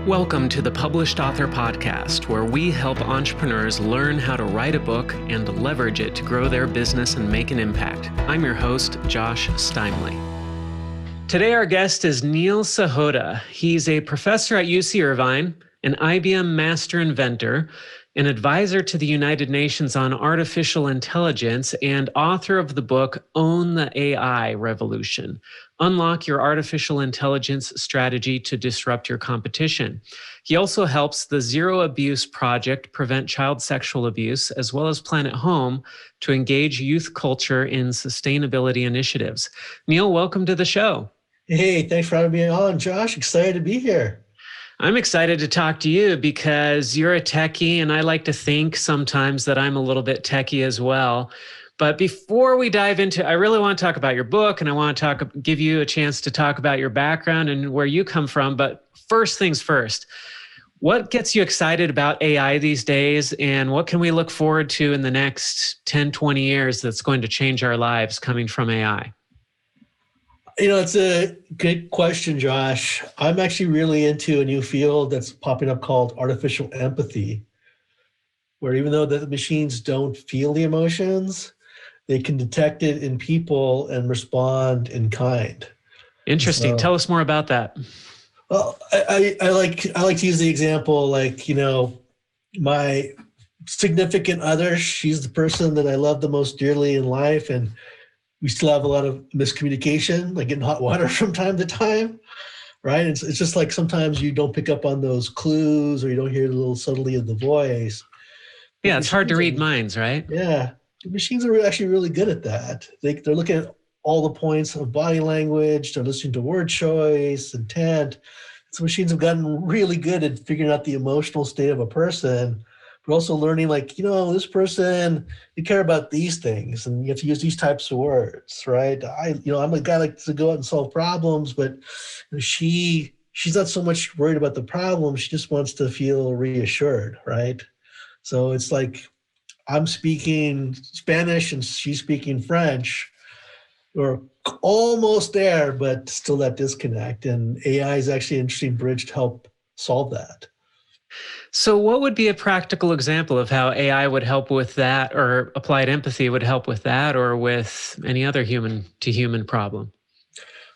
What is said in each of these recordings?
Welcome to the Published Author Podcast, where we help entrepreneurs learn how to write a book and leverage it to grow their business and make an impact. I'm your host, Josh Steimle. Today, our guest is Neil Sahota. He's a professor at UC Irvine, an IBM master inventor, an advisor to the United Nations on artificial intelligence, and author of the book, Own the AI Revolution: Unlock Your Artificial Intelligence Strategy to Disrupt Your Competition. He also helps the Zero Abuse Project prevent child sexual abuse, as well as Planet Home to engage youth culture in sustainability initiatives. Neil, welcome to the show. Hey, thanks for having me on, Josh. Excited to be here. I'm excited to talk to you because you're a techie, and I like to think sometimes that I'm a little bit techie as well. But before we dive into, I really want to talk about your book, and I want to give you a chance to talk about your background and where you come from. But first things first, what gets you excited about AI these days, and what can we look forward to in the next 10, 20 years that's going to change our lives coming from AI? You know, it's a good question, Josh. I'm actually really into a new field that's popping up called artificial empathy, where even though the machines don't feel the emotions, they can detect it in people and respond in kind. Interesting. Tell us more about that. Well, I like to use the example, like, you know, my significant other, she's the person that I love the most dearly in life, and we still have a lot of miscommunication, like getting hot water from time to time, right? It's just like sometimes you don't pick up on those clues, or you don't hear the little subtlety of the voice. Yeah, it's hard to read minds, right? Yeah, the machines are actually really good at that. They're looking at all the points of body language, they're listening to word choice, intent. So machines have gotten really good at figuring out the emotional state of a person, but also learning, like, you know, this person, you care about these things, and you have to use these types of words, right? I'm a guy that likes to go out and solve problems, but she's not so much worried about the problem. She just wants to feel reassured, right? So it's like I'm speaking Spanish and she's speaking French. We're almost there, but still that disconnect. And AI is actually an interesting bridge to help solve that. So what would be a practical example of how AI would help with that, or applied empathy would help with that, or with any other human-to-human problem?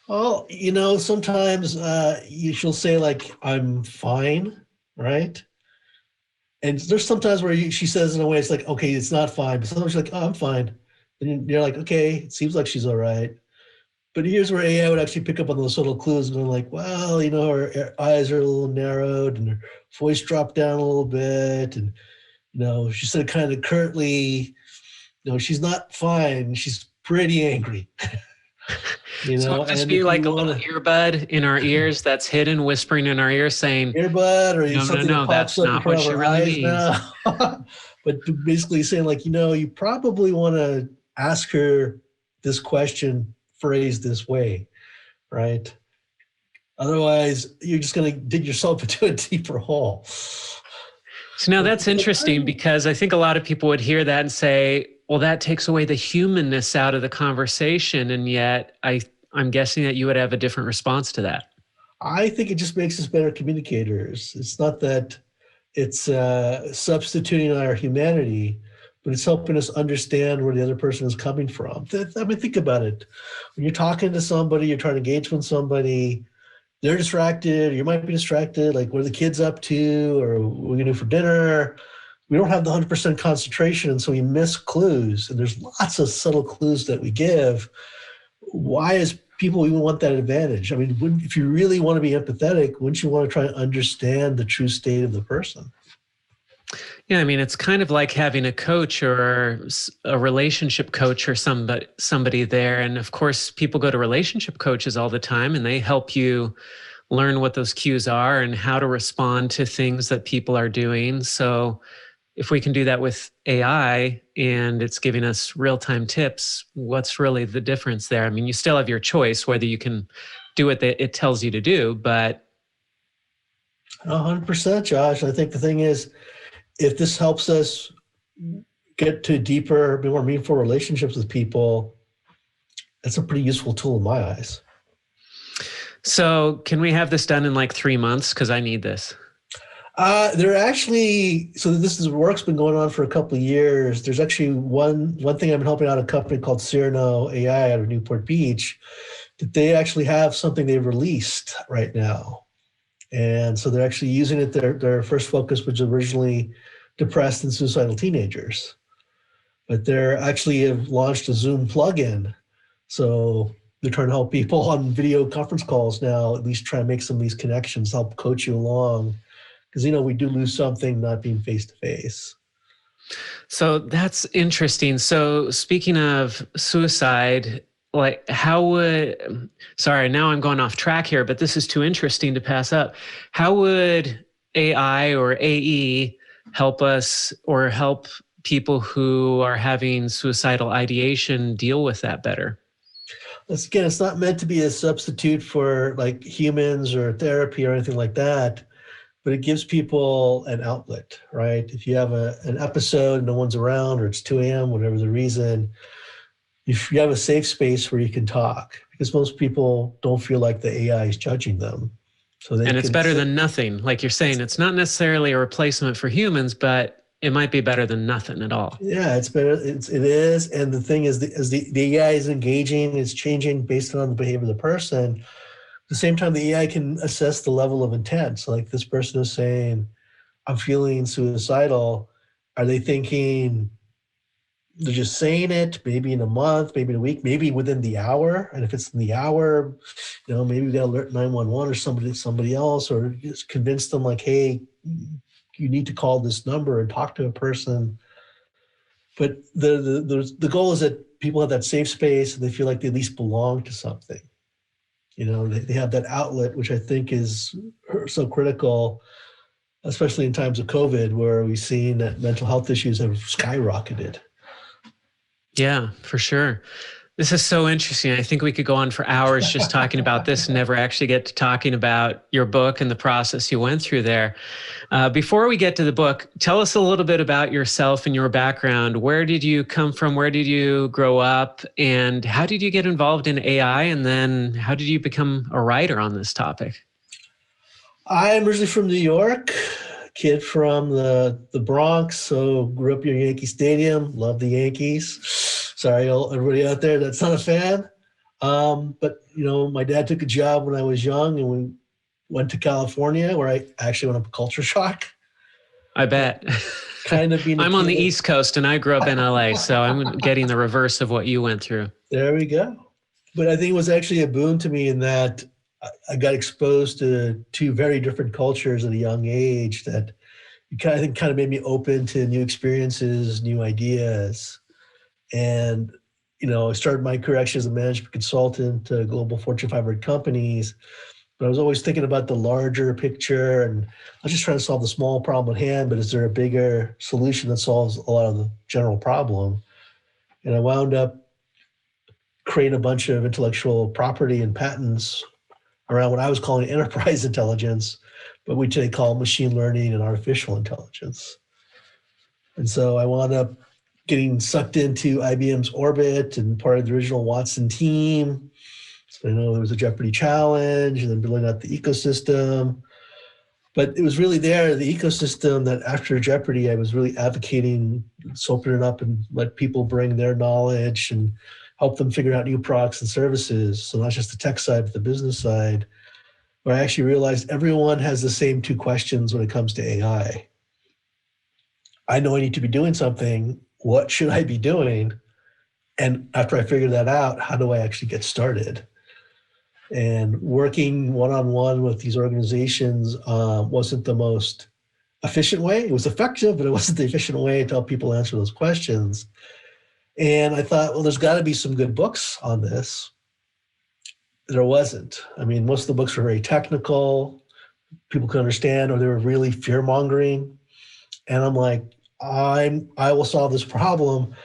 Well, you know, sometimes she'll say, like, I'm fine, right? And there's sometimes where she says in a way, it's like, okay, it's not fine. But sometimes she's like, oh, I'm fine. And you're like, okay, it seems like she's all right. But here's where AI would actually pick up on those subtle clues and go like, well, you know, her eyes are a little narrowed and her voice dropped down a little bit. And, you know, she said kind of curtly, you know, she's not fine. She's pretty angry. You know, so just be like a little earbud in our ears that's hidden, whispering in our ears saying, earbud, or something no, that pops that's up not what she really means. Now. But basically saying, like, you know, you probably want to ask her this question phrased this way, right? Otherwise, you're just going to dig yourself into a deeper hole. So now that's interesting, because I think a lot of people would hear that and say, well, that takes away the humanness out of the conversation. And yet I'm guessing that you would have a different response to that. I think it just makes us better communicators. It's not that it's substituting our humanity, but it's helping us understand where the other person is coming from. I mean, think about it. When you're talking to somebody, you're trying to engage with somebody, they're distracted, or you might be distracted, like, what are the kids up to, or what are we gonna do for dinner? We don't have the 100% concentration, and so we miss clues. And there's lots of subtle clues that we give. Why is people even want that advantage? I mean, if you really want to be empathetic, wouldn't you want to try and understand the true state of the person? Yeah, I mean, it's kind of like having a coach or a relationship coach or somebody there. And of course, people go to relationship coaches all the time, and they help you learn what those cues are and how to respond to things that people are doing. So if we can do that with AI and it's giving us real-time tips, what's really the difference there? I mean, you still have your choice whether you can do what it tells you to do, but 100%, Josh. I think the thing is, if this helps us get to deeper, more meaningful relationships with people, that's a pretty useful tool in my eyes. So can we have this done in like 3 months? Because I need this. They're actually, so work's been going on for a couple of years. There's actually one thing I've been helping out a company called Cyrano AI out of Newport Beach, that they actually have something they've released right now. And so they're actually using it. Their first focus was originally depressed and suicidal teenagers, but they're actually have launched a Zoom plugin. So they're trying to help people on video conference calls now, at least try and make some of these connections, help coach you along. Because, we do lose something not being face-to-face. So that's interesting. So speaking of suicide, like sorry, now I'm going off track here, but this is too interesting to pass up. How would AI or AE help us or help people who are having suicidal ideation deal with that better? Again, it's not meant to be a substitute for like humans or therapy or anything like that. But it gives people an outlet, right? If you have an episode and no one's around, or it's 2 a.m., whatever the reason, if you have a safe space where you can talk, because most people don't feel like the AI is judging them. And it's better than nothing. Like you're saying, it's not necessarily a replacement for humans, but it might be better than nothing at all. Yeah, it's better. It is. And the thing is, as the AI is engaging, it's changing based on the behavior of the person. At the same time, the AI can assess the level of intent. So like this person is saying, I'm feeling suicidal. Are they thinking they're just saying it maybe in a month, maybe in a week, maybe within the hour? And if it's in the hour, maybe we got to alert 911 or somebody else, or just convince them like, hey, you need to call this number and talk to a person. But the goal is that people have that safe space and they feel like they at least belong to something. They have that outlet, which I think is so critical, especially in times of COVID, where we've seen that mental health issues have skyrocketed. Yeah, for sure. This is so interesting. I think we could go on for hours just talking about this and never actually get to talking about your book and the process you went through there. Before we get to the book, tell us a little bit about yourself and your background. Where did you come from? Where did you grow up? And how did you get involved in AI? And then how did you become a writer on this topic? I'm originally from New York, kid from the Bronx. So grew up near Yankee Stadium, love the Yankees. Sorry, everybody out there that's not a fan. But, my dad took a job when I was young and we went to California, where I actually went on a culture shock. I bet. Kind of being I'm on the East Coast and I grew up in LA, so I'm getting the reverse of what you went through. There we go. But I think it was actually a boon to me in that I got exposed to two very different cultures at a young age that I think kind of made me open to new experiences, new ideas. And, I started my career actually as a management consultant to global Fortune 500 companies, but I was always thinking about the larger picture, and I was just trying to solve the small problem at hand, but is there a bigger solution that solves a lot of the general problem? And I wound up creating a bunch of intellectual property and patents around what I was calling enterprise intelligence, but we today call machine learning and artificial intelligence. And so I wound up getting sucked into IBM's orbit and part of the original Watson team. So I know there was a Jeopardy challenge and then building out the ecosystem. But it was really there, the ecosystem, that after Jeopardy, I was really advocating, open it up and let people bring their knowledge and help them figure out new products and services. So not just the tech side, but the business side, where I actually realized everyone has the same two questions when it comes to AI. I know I need to be doing something. What should I be doing? And after I figured that out, how do I actually get started? And working one-on-one with these organizations wasn't the most efficient way. It was effective, but it wasn't the efficient way to help people answer those questions. And I thought, well, there's got to be some good books on this. There wasn't. I mean, most of the books were very technical, people could understand, or they were really fear-mongering. And I'm like, I will solve this problem.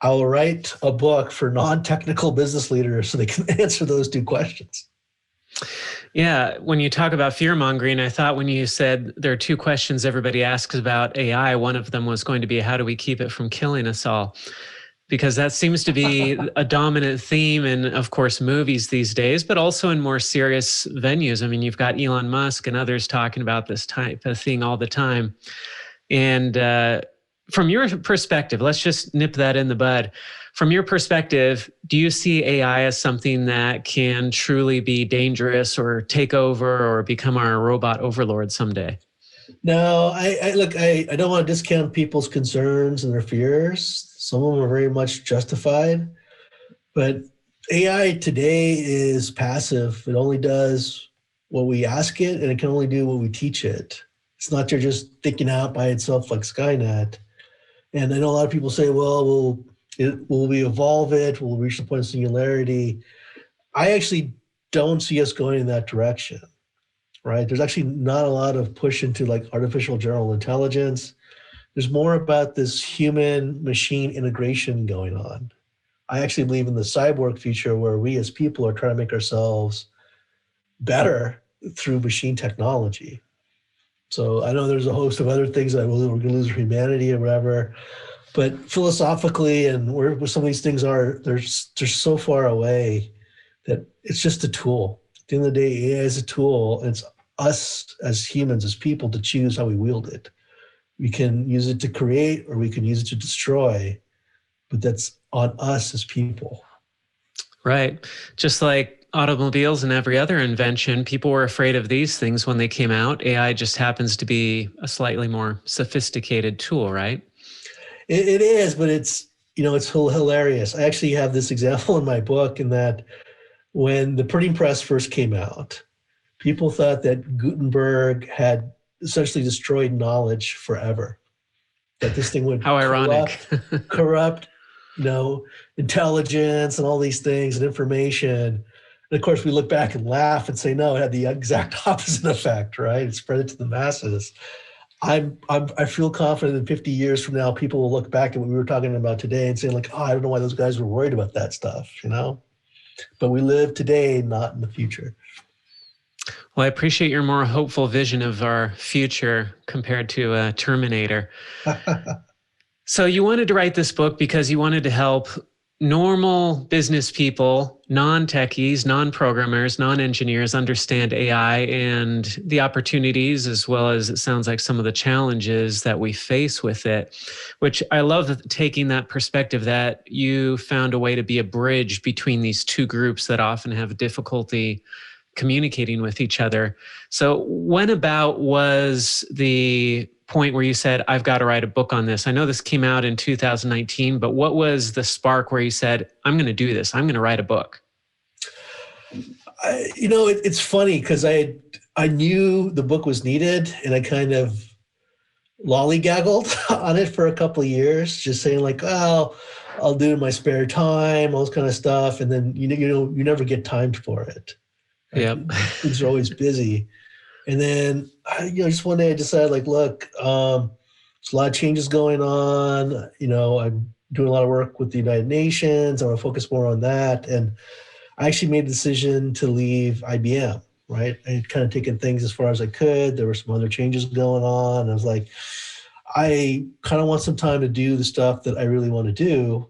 I will write a book for non-technical business leaders so they can answer those two questions. Yeah, when you talk about fear-mongering, I thought when you said there are two questions everybody asks about AI, one of them was going to be, how do we keep it from killing us all? because that seems to be a dominant theme in, of course, movies these days, but also in more serious venues. I mean, you've got Elon Musk and others talking about this type of thing all the time. And from your perspective, let's just nip that in the bud. From your perspective, do you see AI as something that can truly be dangerous or take over or become our robot overlord someday? No, I don't want to discount people's concerns and their fears. Some of them are very much justified, but AI today is passive. It only does what we ask it, and it can only do what we teach it. It's not just thinking out by itself like Skynet. And I know a lot of people say, well, will we evolve it? Will we reach the point of singularity? I actually don't see us going in that direction, right? There's actually not a lot of push into like artificial general intelligence. There's more about this human-machine integration going on. I actually believe in the cyborg future where we as people are trying to make ourselves better through machine technology. So I know there's a host of other things that we're going to lose humanity or whatever, but philosophically and where some of these things are, they're so far away that it's just a tool. At the end of the day, AI is a tool, and it's us as humans, as people, to choose how we wield it. We can use it to create or we can use it to destroy, but that's on us as people. Right. Just like automobiles and every other invention, people were afraid of these things when they came out. AI just happens to be a slightly more sophisticated tool, right? It is, but it's hilarious. I actually have this example in my book in that when the printing press first came out, people thought that Gutenberg had essentially destroyed knowledge forever. That this thing would How ironic. corrupt, intelligence and all these things and information. And of course, we look back and laugh and say, no, it had the exact opposite effect, right? It spread it to the masses. I feel confident that 50 years from now, people will look back at what we were talking about today and say, like, oh, I don't know why those guys were worried about that stuff, But we live today, not in the future. Well, I appreciate your more hopeful vision of our future compared to Terminator. So you wanted to write this book because you wanted to help normal business people, non-techies, non-programmers, non-engineers understand AI and the opportunities, as well as it sounds like some of the challenges that we face with it, which I love taking that perspective that you found a way to be a bridge between these two groups that often have difficulty communicating with each other. So when about was the point where you said, I've got to write a book on this? I know this came out in 2019, but what was the spark where you said, I'm going to do this, I'm going to write a book? It's funny because I knew the book was needed, and I kind of lollygaggled on it for a couple of years, just saying like, oh, I'll do it in my spare time, all this kind of stuff. And then, you never get time for it. Right? Yep. Things are always busy. And then, just one day I decided, like, look, there's a lot of changes going on. I'm doing a lot of work with the United Nations. I want to focus more on that. And I actually made the decision to leave IBM, right? I had kind of taken things as far as I could. There were some other changes going on. I was like, I kind of want some time to do the stuff that I really want to do.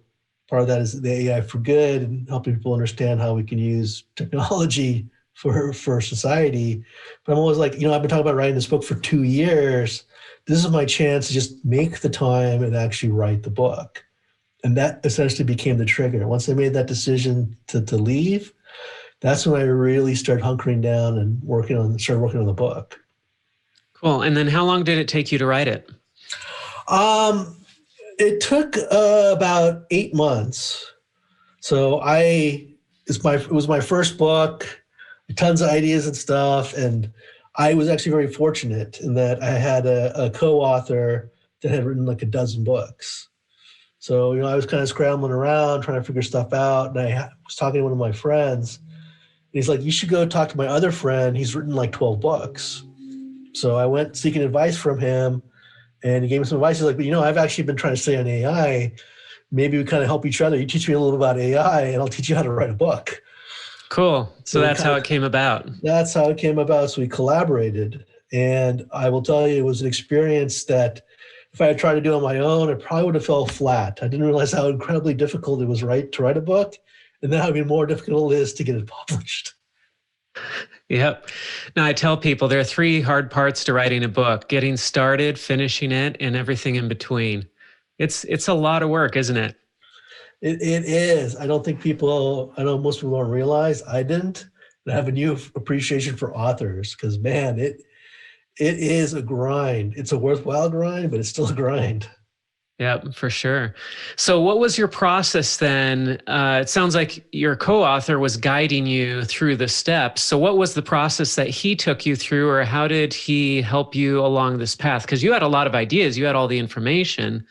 Part of that is the AI for good and helping people understand how we can use technology for society. But I'm always like, I've been talking about writing this book for 2 years. This is my chance to just make the time and actually write the book. And that essentially became the trigger. Once I made that decision to leave, that's when I really started hunkering down and started working on the book. Cool. And then how long did it take you to write it? It took about 8 months. So it was my first book. Tons of ideas and stuff. And I was actually very fortunate in that I had a co-author that had written like a dozen books. So, I was kind of scrambling around trying to figure stuff out. And I was talking to one of my friends. And he's like, you should go talk to my other friend. He's written like 12 books. So I went seeking advice from him, and he gave me some advice. He's like, but I've actually been trying to study on AI. Maybe we kind of help each other. You teach me a little bit about AI and I'll teach you how to write a book. Cool. So that's how it came about. That's how it came about. So we collaborated. And I will tell you, it was an experience that if I had tried to do it on my own, it probably would have fell flat. I didn't realize how incredibly difficult it was to write a book, and then how even more difficult it is to get it published. Yep. Now, I tell people there are three hard parts to writing a book: getting started, finishing it, and everything in between. It's a lot of work, isn't it? It is. I know most people don't realize, I didn't. And I have a new appreciation for authors because, man, it is a grind. It's a worthwhile grind, but it's still a grind. Yeah, for sure. So what was your process then? It sounds like your co-author was guiding you through the steps. So what was the process that he took you through, or how did he help you along this path? Because you had a lot of ideas, you had all the information,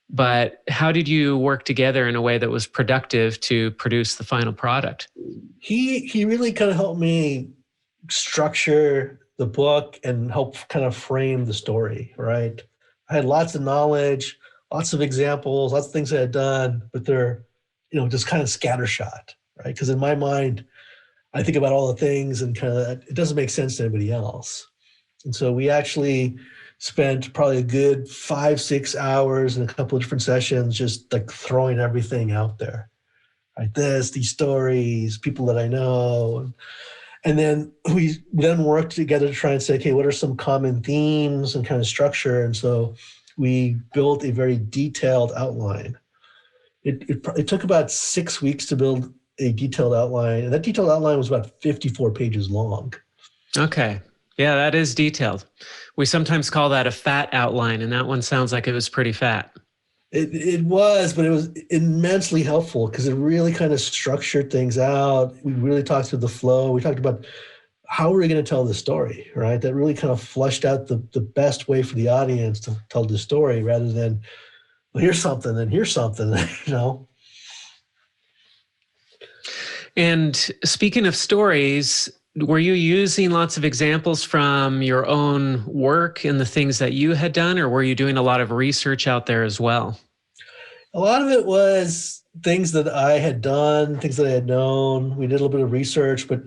but how did you work together in a way that was productive to produce the final product? He really kind of helped me structure the book and help kind of frame the story, right? I had lots of knowledge, lots of examples, lots of things I had done, but they're, just kind of scattershot, right? Because in my mind, I think about all the things and kind of it doesn't make sense to anybody else. And so we actually spent probably a good 5-6 hours in a couple of different sessions, just like throwing everything out there, right? These stories, people that I know. And then we then worked together to try and say, okay, what are some common themes and kind of structure? And so we built a very detailed outline. It took about 6 weeks to build a detailed outline, and that detailed outline was about 54 pages long. Okay. Yeah, that is detailed. We sometimes call that a fat outline, and that one sounds like it was pretty fat. It was, but it was immensely helpful because it really kind of structured things out. We really talked through the flow. We talked about how are we going to tell the story, right? That really kind of flushed out the best way for the audience to tell the story rather than, well, here's something and here's something, And speaking of stories, were you using lots of examples from your own work and the things that you had done, or were you doing a lot of research out there as well? A lot of it was things that I had done, things that I had known. We did a little bit of research, but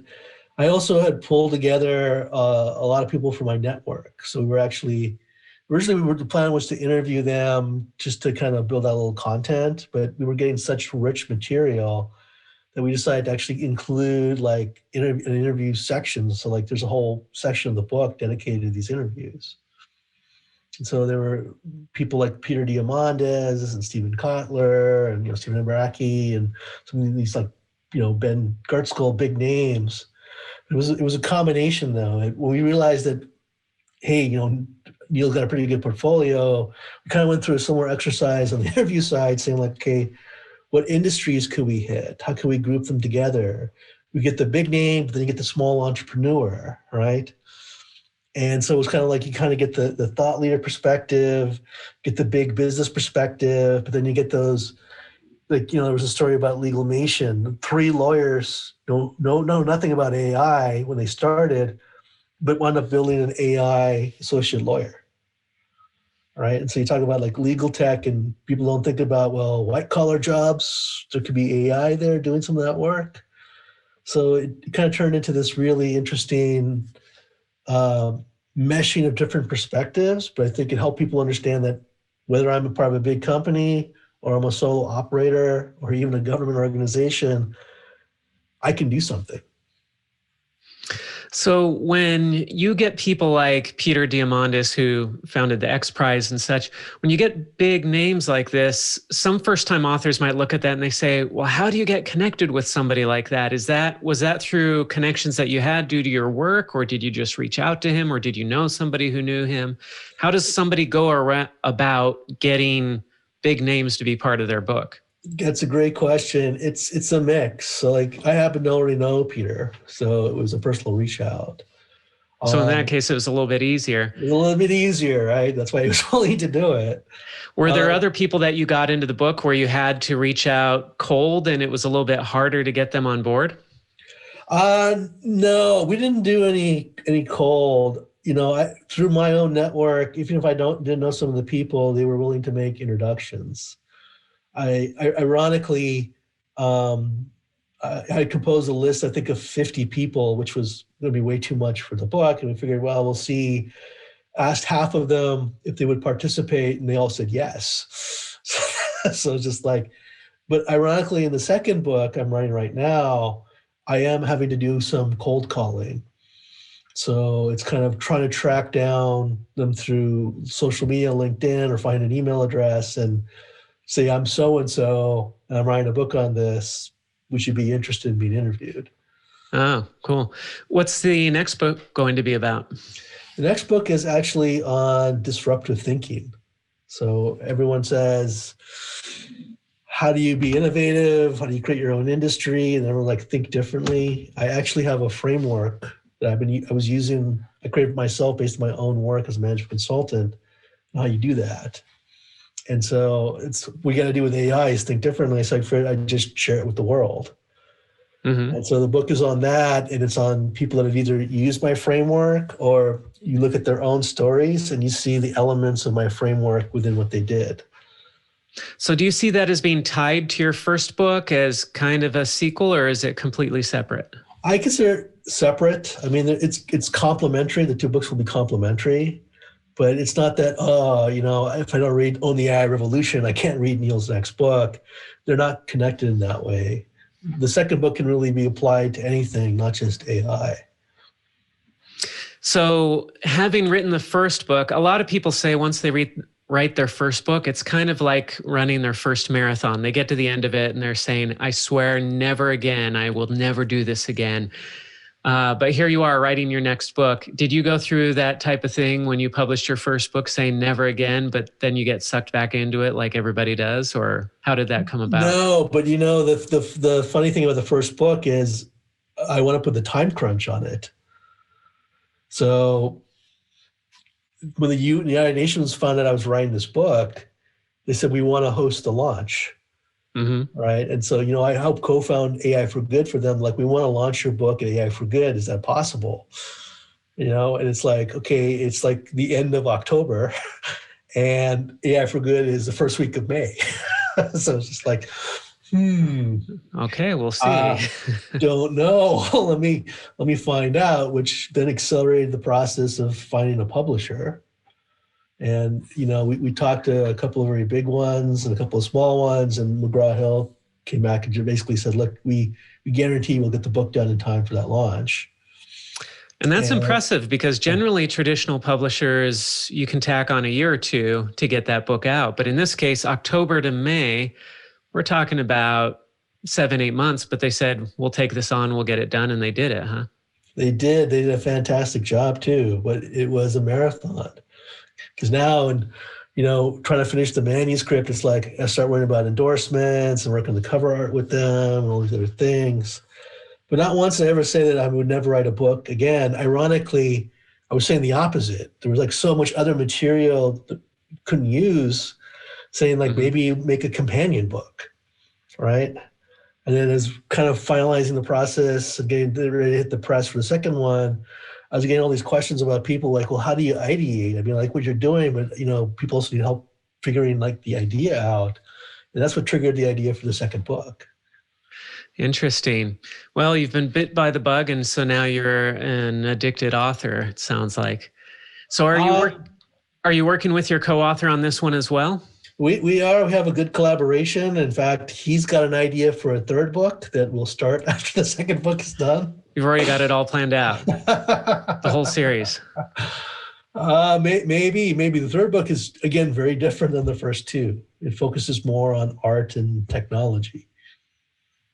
I also had pulled together a lot of people from my network. So we were actually, originally the plan was to interview them just to kind of build out a little content, but we were getting such rich material that we decided to actually include like an interview section. So like there's a whole section of the book dedicated to these interviews. And so there were people like Peter Diamandis and Stephen Kotler and Stephen Baraki and some of these like Ben Gartskull, big names. It was a combination though. When we realized that, hey, Neil's got a pretty good portfolio, we kind of went through a similar exercise on the interview side, saying like, okay, what industries could we hit? How can we group them together? We get the big name, but then you get the small entrepreneur, right? And so it was kind of like you kind of get the thought leader perspective, get the big business perspective, but then you get those, like, there was a story about Legalmation. 3 lawyers know nothing about AI when they started, but wound up building an AI associate lawyer. Right. And so you talk about like legal tech and people don't think about, well, white collar jobs, there could be AI there doing some of that work. So it kind of turned into this really interesting meshing of different perspectives. But I think it helped people understand that whether I'm a part of a big company or I'm a solo operator or even a government organization, I can do something. So when you get people like Peter Diamandis, who founded the X Prize and such, when you get big names like this, some first-time authors might look at that and they say, well, how do you get connected with somebody like that? Was that through connections that you had due to your work, or did you just reach out to him, or did you know somebody who knew him? How does somebody go about getting big names to be part of their book? That's a great question. It's a mix. So like I happen to already know Peter, so it was a personal reach out. So in that case, it was a little bit easier. A little bit easier, right? That's why he was willing to do it. Were there other people that you got into the book where you had to reach out cold and it was a little bit harder to get them on board? No, we didn't do any cold. Through my own network, even if I didn't know some of the people, they were willing to make introductions. I ironically, I composed a list, I think, of 50 people, which was going to be way too much for the book. And we figured, well, we'll see asked half of them if they would participate, and they all said yes. So it's just like, but ironically, in the second book I'm writing right now, I am having to do some cold calling. So it's kind of trying to track down them through social media, LinkedIn, or find an email address and say, I'm so-and-so, and I'm writing a book on this. We should be interested in being interviewed. Oh, cool. What's the next book going to be about? The next book is actually on disruptive thinking. So everyone says, how do you be innovative? How do you create your own industry? And everyone think differently. I actually have a framework that I was using. I created myself based on my own work as a management consultant, and how you do that. And so we got to do with AI is think differently. So I just share it with the world. Mm-hmm. And so the book is on that, and it's on people that have either used my framework or you look at their own stories and you see the elements of my framework within what they did. So do you see that as being tied to your first book as kind of a sequel, or is it completely separate? I consider it separate. I mean, it's complementary. The two books will be complementary, but it's not that, if I don't own the AI Revolution, I can't read Neil's next book. They're not connected in that way. The second book can really be applied to anything, not just AI. So having written the first book, a lot of people say once they write their first book, it's kind of like running their first marathon. They get to the end of it and they're saying, I swear never again, I will never do this again. But here you are writing your next book. Did you go through that type of thing when you published your first book, saying never again, but then you get sucked back into it like everybody does? Or how did that come about? No, but the funny thing about the first book is I went up with a time crunch on it. So when the United Nations found out I was writing this book, they said, we want to host the launch. Mm-hmm. Right. And so, I helped co-found AI for Good for them. Like, we want to launch your book at AI for Good. Is that possible? And it's like, okay, it's like the end of October and AI for Good is the first week of May. So it's just like, okay, we'll see. Don't know. Let me find out, which then accelerated the process of finding a publisher. And, we talked to a couple of very big ones and a couple of small ones, and McGraw-Hill came back and basically said, look, we guarantee we'll get the book done in time for that launch. And that's impressive, because generally traditional publishers, you can tack on a year or two to get that book out. But in this case, October to May, we're talking about 7-8 months, but they said, we'll take this on, we'll get it done. And they did it, huh? They did a fantastic job too, but it was a marathon. Because now, trying to finish the manuscript, it's like I start worrying about endorsements and working on the cover art with them and all these other things. But not once did I ever say that I would never write a book again. Ironically, I was saying the opposite. There was so much other material that you couldn't use, saying maybe make a companion book, right? And then as kind of finalizing the process and getting ready to hit the press for the second one, I was getting all these questions about people like, well, how do you ideate? I mean, I like what you're doing, but people also need help figuring the idea out. And that's what triggered the idea for the second book. Interesting. Well, you've been bit by the bug, and so now you're an addicted author, it sounds like. So are you working with your co-author on this one as well? We have a good collaboration. In fact, he's got an idea for a third book that will start after the second book is done. You've already got it all planned out. The whole series. Maybe the third book is, again, very different than the first two. It focuses more on art and technology.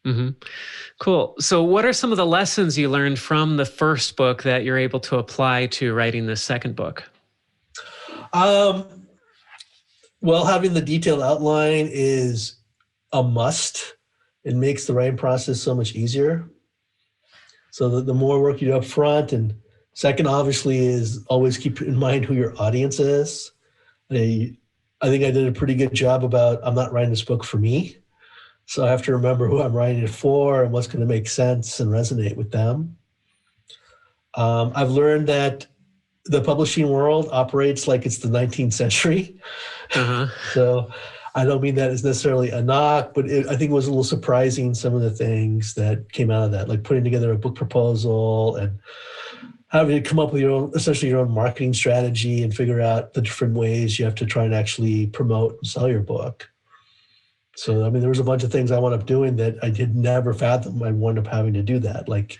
Mm-hmm. Cool. So what are some of the lessons you learned from the first book that you're able to apply to writing the second book? Well, having the detailed outline is a must. It makes the writing process so much easier. So the more work you do up front, and second, obviously, is always keep in mind who your audience is. I think I did a pretty good job about, I'm not writing this book for me. So I have to remember who I'm writing it for and what's going to make sense and resonate with them. I've learned that the publishing world operates like it's the 19th century. Uh-huh. So I don't mean that as necessarily a knock, but I think it was a little surprising, some of the things that came out of that, like putting together a book proposal and having to come up with essentially your own marketing strategy and figure out the different ways you have to try and actually promote and sell your book. So, I mean, there was a bunch of things I wound up doing that I did never fathom I wound up having to do that. Like,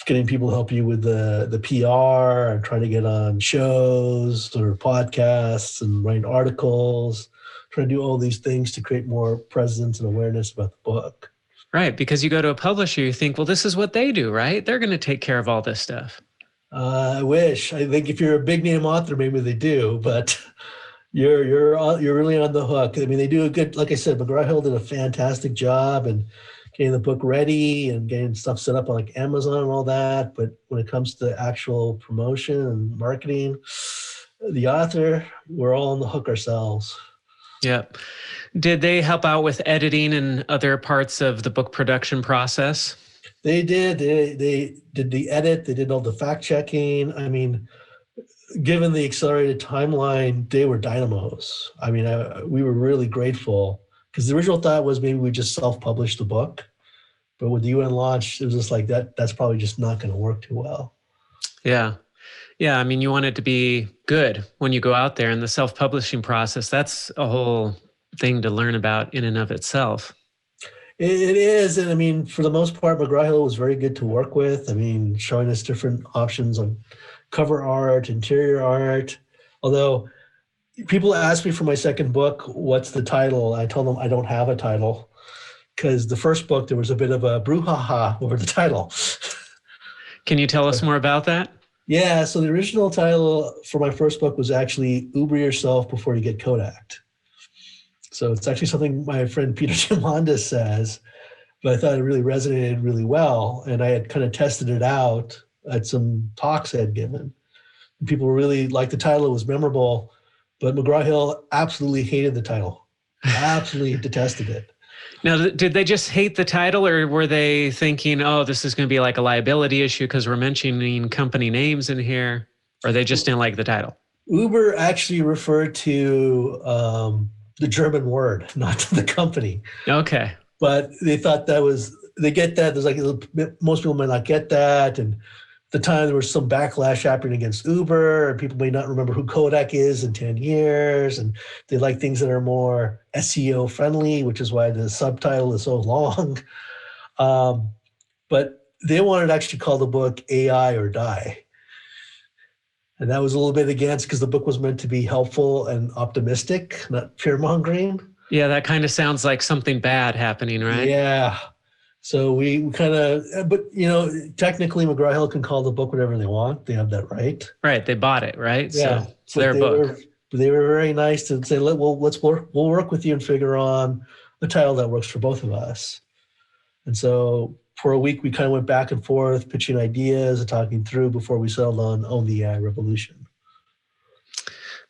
getting people to help you with the PR and trying to get on shows or podcasts and write articles, trying to do all these things to create more presence and awareness about the book. Right, because you go to a publisher, you think, well, this is what they do, right? They're going to take care of all this stuff. I wish. I think if you're a big name author, maybe they do, but you're really on the hook. I mean, they do a good, like I said, McGraw-Hill did a fantastic job and getting the book ready and getting stuff set up on like Amazon and all that. But when it comes to actual promotion and marketing, the author, we're all on the hook ourselves. Yep. Did they help out with editing and other parts of the book production process? They did. They did the edit. They did all the fact checking. I mean, given the accelerated timeline, they were dynamos. I mean, we were really grateful because the original thought was maybe we just self-publish the book. But with the UN launch, it was just like that's probably just not going to work too well. Yeah. Yeah. I mean, you want it to be good when you go out there, and the self-publishing process, that's a whole thing to learn about in and of itself. It is. And I mean, for the most part, McGraw-Hill was very good to work with. I mean, showing us different options on cover art, interior art. Although people ask me for my second book, what's the title? I told them I don't have a title because the first book, there was a bit of a brouhaha over the title. Can you tell us more about that? Yeah. So the original title for my first book was actually Uber Yourself Before You Get Kodaked. So it's actually something my friend Peter Diamandis says, but I thought it really resonated really well. And I had kind of tested it out at some talks I had given. And people really liked the title. It was memorable, but McGraw-Hill absolutely hated the title, absolutely detested it. Now, did they just hate the title, or were they thinking, oh, this is going to be like a liability issue because we're mentioning company names in here, or they just didn't like the title? Uber actually referred to the German word, not to the company. Okay. But they thought they get that. There's like, most people might not get that. And at the time there was some backlash happening against Uber, and people may not remember who Kodak is in 10 years. And they like things that are more SEO friendly, which is why the subtitle is so long. But they wanted to actually call the book AI or Die. And that was a little bit against, because the book was meant to be helpful and optimistic, not fear-mongering. Yeah, that kind of sounds like something bad happening, right? Yeah. So we kind of, but technically McGraw-Hill can call the book whatever they want. They have that right. Right. They bought it, right? Yeah. So it's their book. They were very nice to say, we'll work with you and figure on a title that works for both of us. And so for a week, we kind of went back and forth, pitching ideas and talking through before we settled on Own the AI Revolution.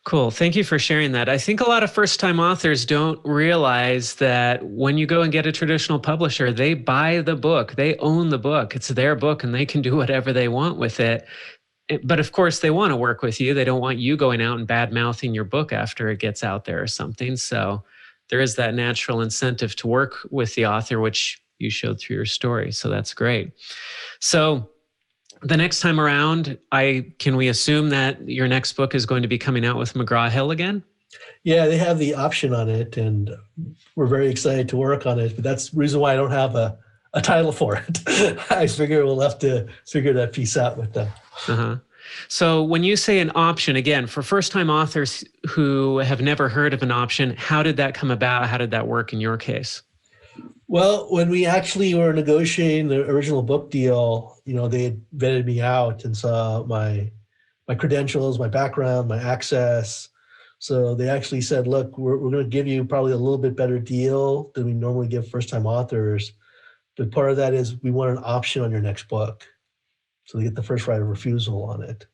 Cool. Thank you for sharing that. I think a lot of first-time authors don't realize that when you go and get a traditional publisher, they buy the book, they own the book. It's their book and they can do whatever they want with it. But of course, they want to work with you. They don't want you going out and bad-mouthing your book after it gets out there or something. So there is that natural incentive to work with the author, which you showed through your story. So that's great. So the next time around, can we assume that your next book is going to be coming out with McGraw-Hill again? Yeah, they have the option on it, and we're very excited to work on it. But that's the reason why I don't have a title for it. I figure we'll have to figure that piece out with them. Uh-huh. So when you say an option, again, for first-time authors who have never heard of an option, how did that come about? How did that work in your case? Well, when we actually were negotiating the original book deal, they had vetted me out and saw my credentials, my background, my access. So they actually said, look, we're going to give you probably a little bit better deal than we normally give first-time authors. But part of that is we want an option on your next book. So they get the first right of refusal on it.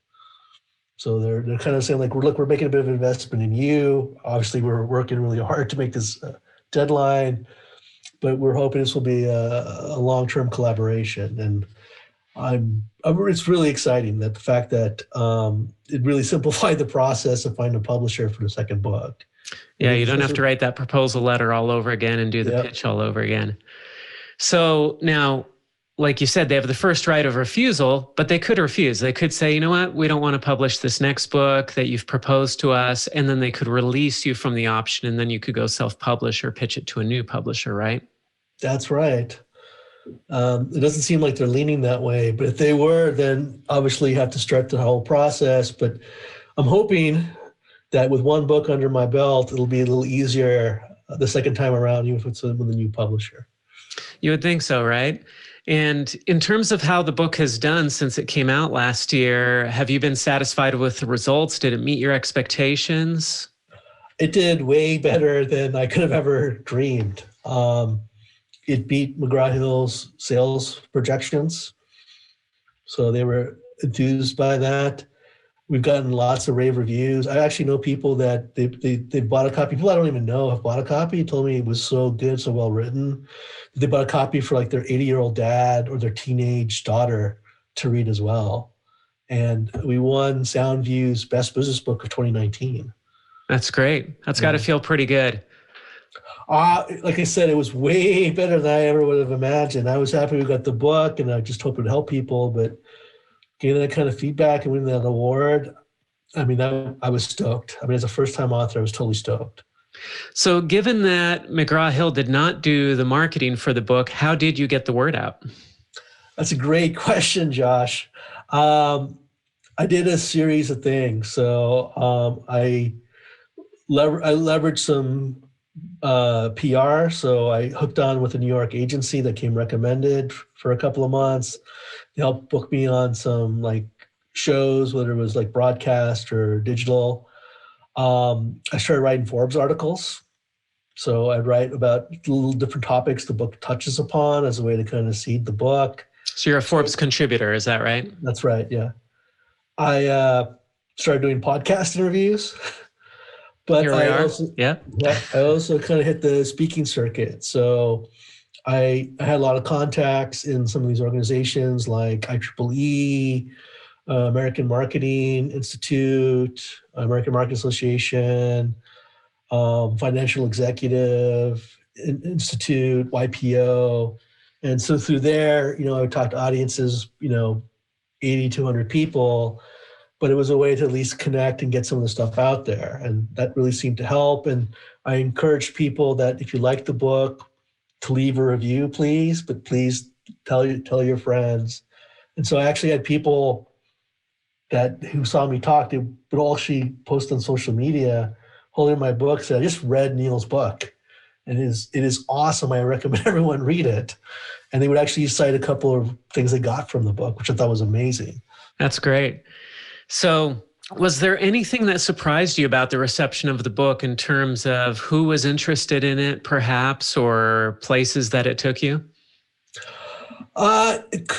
So they're kind of saying, like, look, we're making a bit of an investment in you. Obviously, we're working really hard to make this deadline, but we're hoping this will be a long-term collaboration. And it's really exciting that the fact that it really simplified the process of finding a publisher for the second book. Yeah, you don't have to write that proposal letter all over again and do the pitch all over again. So now, like you said, they have the first right of refusal, but they could refuse. They could say, you know what, we don't want to publish this next book that you've proposed to us. And then they could release you from the option, and then you could go self-publish or pitch it to a new publisher, right? That's right. It doesn't seem like they're leaning that way, but if they were, then obviously you have to start the whole process. But I'm hoping that with one book under my belt, it'll be a little easier the second time around, even if it's with a new publisher. You would think so, right? And in terms of how the book has done since it came out last year, have you been satisfied with the results? Did it meet your expectations? It did way better than I could have ever dreamed. It beat McGraw-Hill's sales projections. So they were enthused by that. We've gotten lots of rave reviews. I actually know people that they bought a copy. People I don't even know have bought a copy. Told me it was so good, so well written. They bought a copy for like their 80-year-old dad or their teenage daughter to read as well. And we won SoundView's Best Business Book of 2019. That's great. That's got to feel pretty good. Like I said, it was way better than I ever would have imagined. I was happy we got the book, and I just hope it would help people. But getting that kind of feedback and winning that award, I mean, I was stoked. I mean, as a first-time author, I was totally stoked. So given that McGraw-Hill did not do the marketing for the book, how did you get the word out? That's a great question, Josh. I did a series of things. So I leveraged some PR. So I hooked on with a New York agency that came recommended for a couple of months. They helped book me on some like shows, whether it was like broadcast or digital. I started writing Forbes articles. So I'd write about little different topics the book touches upon as a way to kind of seed the book. So you're a Forbes contributor, is that right? That's right, yeah. I started doing podcast interviews. But Here we are. Yeah, I also kind of hit the speaking circuit. So I had a lot of contacts in some of these organizations like IEEE, American Marketing Institute, American Marketing Association, Financial Executive Institute, YPO. And so through there, I would talk to audiences, 80 to 100 people, but it was a way to at least connect and get some of the stuff out there. And that really seemed to help. And I encouraged people that if you like the book, to leave a review, please, but please tell your friends. And so I actually had people who saw me talk, they would all actually post on social media holding my book, said, I just read Neil's book. And it is awesome. I recommend everyone read it. And they would actually cite a couple of things they got from the book, which I thought was amazing. That's great. So was there anything that surprised you about the reception of the book in terms of who was interested in it, perhaps, or places that it took you?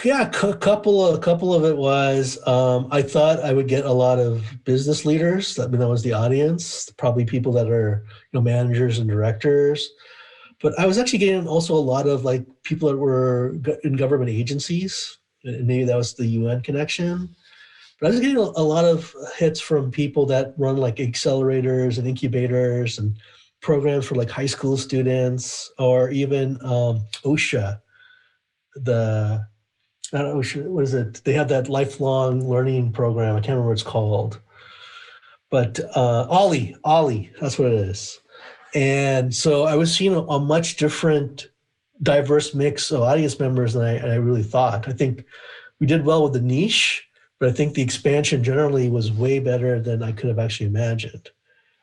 Yeah, a couple of it was, I thought I would get a lot of business leaders. I mean, that was the audience, probably people that are, managers and directors. But I was actually getting also a lot of like people that were in government agencies, and maybe that was the UN connection. But I was getting a lot of hits from people that run like accelerators and incubators and programs for like high school students, or even OSHA. I don't know, what is it? They have that lifelong learning program. I can't remember what it's called. But Ollie, that's what it is. And so I was seeing a much different, diverse mix of audience members than I really thought. I think we did well with the niche, but I think the expansion generally was way better than I could have actually imagined.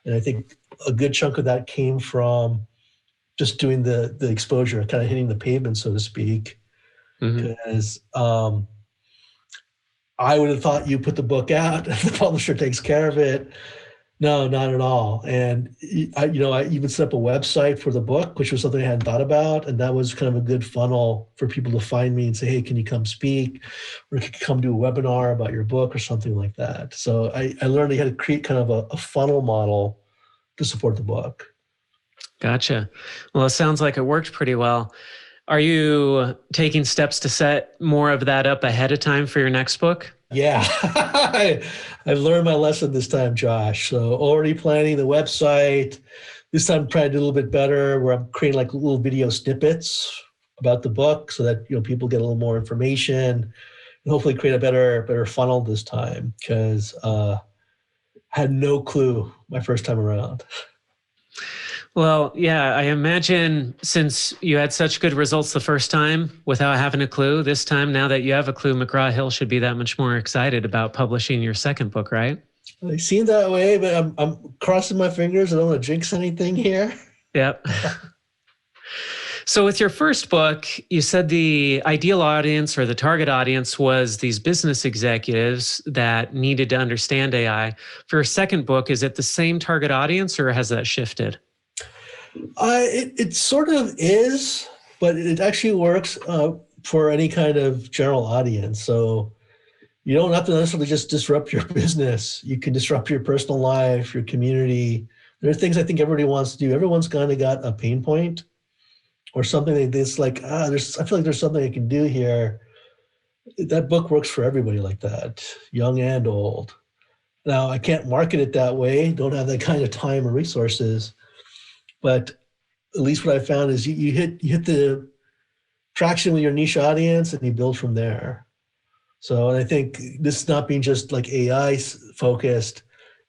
And I think a good chunk of that came from just doing the exposure, kind of hitting the pavement, so to speak. Because I would have thought you put the book out and the publisher takes care of it. No, not at all. And I even set up a website for the book, which was something I hadn't thought about. And that was kind of a good funnel for people to find me and say, hey, can you come speak? Or can you come do a webinar about your book or something like that? So I learned I had to create kind of a funnel model to support the book. Gotcha. Well, it sounds like it worked pretty well. Are you taking steps to set more of that up ahead of time for your next book? Yeah, I've learned my lesson this time, Josh. So already planning the website. This time I'm trying to do a little bit better where I'm creating like little video snippets about the book so that, people get a little more information and hopefully create a better funnel this time, because I had no clue my first time around. Well, yeah, I imagine since you had such good results the first time without having a clue, this time, now that you have a clue, McGraw-Hill should be that much more excited about publishing your second book, right? It seemed that way, but I'm crossing my fingers. I don't want to jinx anything here. Yep. So with your first book, you said the ideal audience or the target audience was these business executives that needed to understand AI. For your second book, is it the same target audience or has that shifted? It sort of is, but it actually works for any kind of general audience. So you don't have to necessarily just disrupt your business. You can disrupt your personal life, your community. There are things I think everybody wants to do. Everyone's kind of got a pain point or something that's like, I feel like there's something I can do here. That book works for everybody like that, young and old. Now, I can't market it that way. Don't have that kind of time or resources. But at least what I found is you hit the traction with your niche audience and you build from there. So, and I think this not being just like AI focused,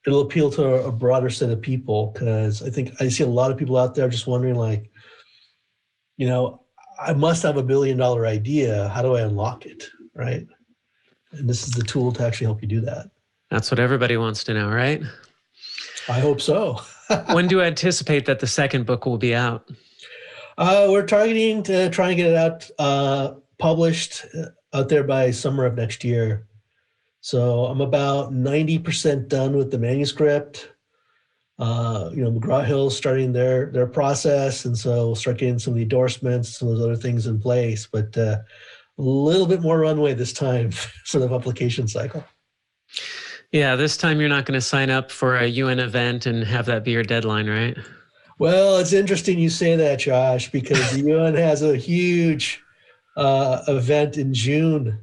it'll appeal to a broader set of people, because I think I see a lot of people out there just wondering like, I must have $1 billion idea. How do I unlock it, right? And this is the tool to actually help you do that. That's what everybody wants to know, right? I hope so. When do you anticipate that the second book will be out? We're targeting to try and get it out, published out there by summer of next year. So I'm about 90% done with the manuscript. McGraw-Hill's starting their process, and so we'll start getting some of the endorsements, some of those other things in place, but a little bit more runway this time for the publication cycle. Yeah, this time you're not going to sign up for a UN event and have that be your deadline, right? Well, it's interesting you say that, Josh, because the UN has a huge event in June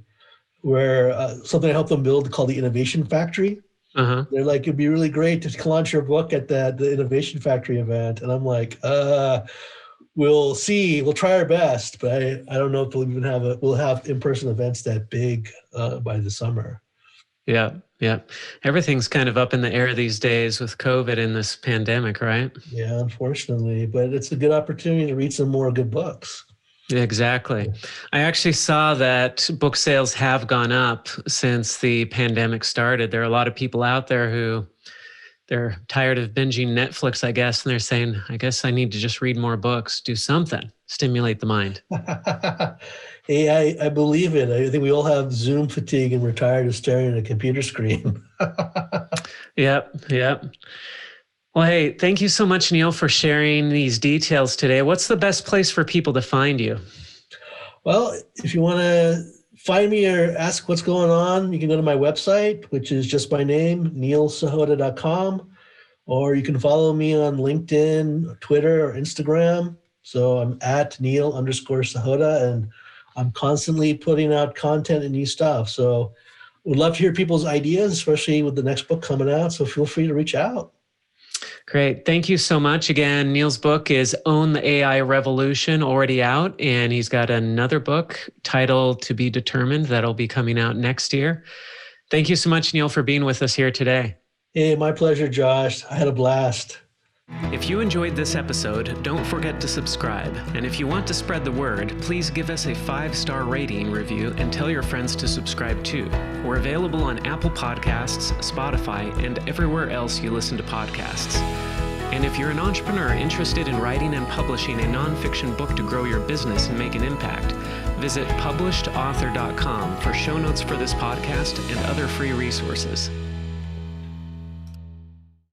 where something I helped them build called the Innovation Factory. Uh-huh. They're like, it'd be really great to launch your book at the Innovation Factory event. And I'm like, we'll see. We'll try our best, but I don't know if we'll even we'll have in-person events that big by the summer. Yeah. Everything's kind of up in the air these days with COVID and this pandemic, right? Yeah, unfortunately, but it's a good opportunity to read some more good books. Exactly. I actually saw that book sales have gone up since the pandemic started. There are a lot of people out there who they're tired of binging Netflix, I guess, and they're saying, I guess I need to just read more books, do something, stimulate the mind. Hey, I believe it. I think we all have Zoom fatigue and we're tired of staring at a computer screen. Yep. Well, hey, thank you so much, Neil, for sharing these details today. What's the best place for people to find you? Well, if you want to find me or ask what's going on, you can go to my website, which is just my name, neilsahota.com, or you can follow me on LinkedIn, Twitter, or Instagram. So I'm at Neil_Sahota, and I'm constantly putting out content and new stuff. So would love to hear people's ideas, especially with the next book coming out. So feel free to reach out. Great. Thank you so much. Again, Neil's book is Own the AI Revolution, already out, and he's got another book titled To Be Determined that'll be coming out next year. Thank you so much, Neil, for being with us here today. Hey, my pleasure, Josh. I had a blast. If you enjoyed this episode, don't forget to subscribe. And if you want to spread the word, please give us a 5-star rating review and tell your friends to subscribe too. We're available on Apple Podcasts, Spotify, and everywhere else you listen to podcasts. And if you're an entrepreneur interested in writing and publishing a nonfiction book to grow your business and make an impact, visit publishedauthor.com for show notes for this podcast and other free resources.